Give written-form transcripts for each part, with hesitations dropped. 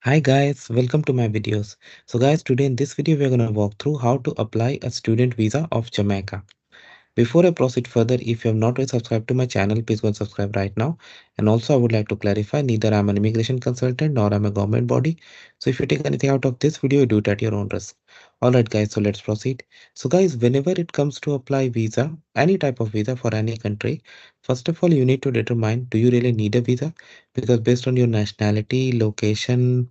Hi guys, welcome to my videos. So guys, today in this video we're going to walk through how to apply a student visa of Jamaica. Before I proceed further, if you have not yet subscribed to my channel, please go and subscribe right now. And also I would like to clarify, neither I'm an immigration consultant nor I'm a government body. So if you take anything out of this video, do it at your own risk. Alright guys, so let's proceed. So guys, whenever it comes to apply visa, any type of visa for any country, first of all, you need to determine, do you really need a visa? Because based on your nationality, location,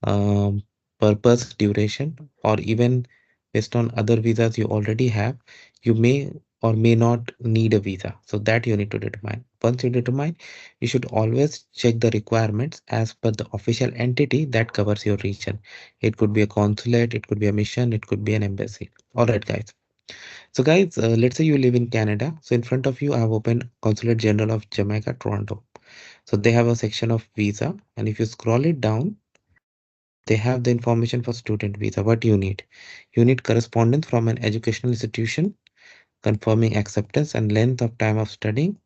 um, purpose, duration, or even based on other visas you already have, you may or may not need a visa. So that you need to determine. Once you determine, you should always check the requirements as per the official entity that covers your region. It could be a consulate, it could be a mission, it could be an embassy. All right, guys. So, guys, let's say you live in Canada. So, in front of you, I have opened Consulate General of Jamaica, Toronto. So, they have a section of visa, and if you scroll it down, they have the information for student visa. What you need? You need correspondence from an educational institution confirming acceptance and length of time of studying,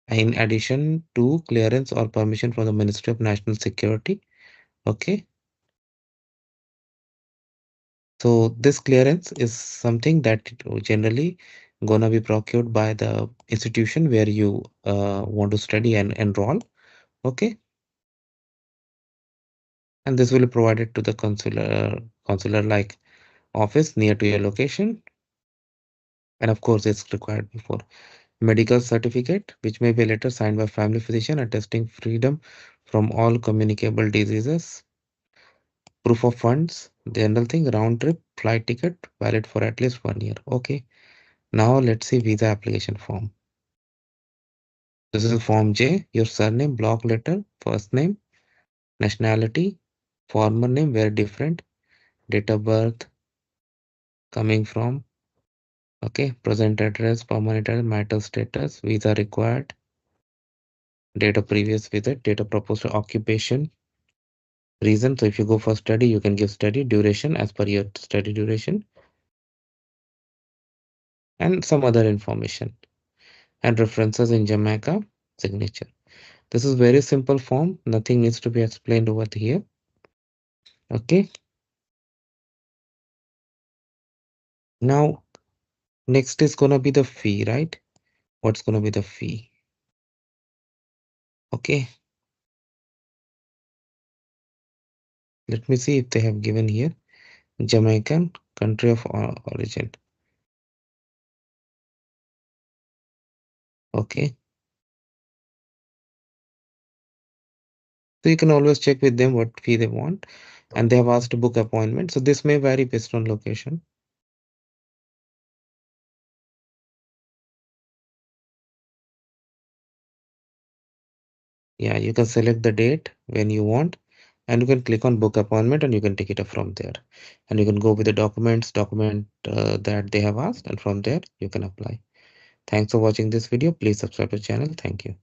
in addition to clearance or permission from the Ministry of National Security. Okay. So this clearance is something that generally gonna be procured by the institution where you want to study and enroll. Okay. And this will be provided to the consular like office near to your location. And of course, it's required before. Medical certificate, which may be a letter signed by family physician attesting freedom from all communicable diseases. Proof of funds, general thing, round trip, flight ticket, valid for at least 1 year. Okay. Now let's see visa application form. This is Form J, your surname, block letter, first name, nationality, former name, where different, date of birth, coming from, okay, present address, permanent address, marital status, visa required, date of previous visit, date of proposed occupation, reason. So if you go for study, you can give study duration as per your study duration and some other information and references in Jamaica signature. This is very simple form. Nothing needs to be explained over here. Okay. Now, next is gonna be the fee, right? What's gonna be the fee? Okay. Let me see if they have given here Jamaican country of origin. Okay. So you can always check with them what fee they want, and they have asked to book appointment. So this may vary based on location. Yeah, you can select the date when you want, and you can click on book appointment and you can take it up from there. And you can go with the document that they have asked, and from there you can apply. Thanks for watching this video. Please subscribe to the channel. Thank you.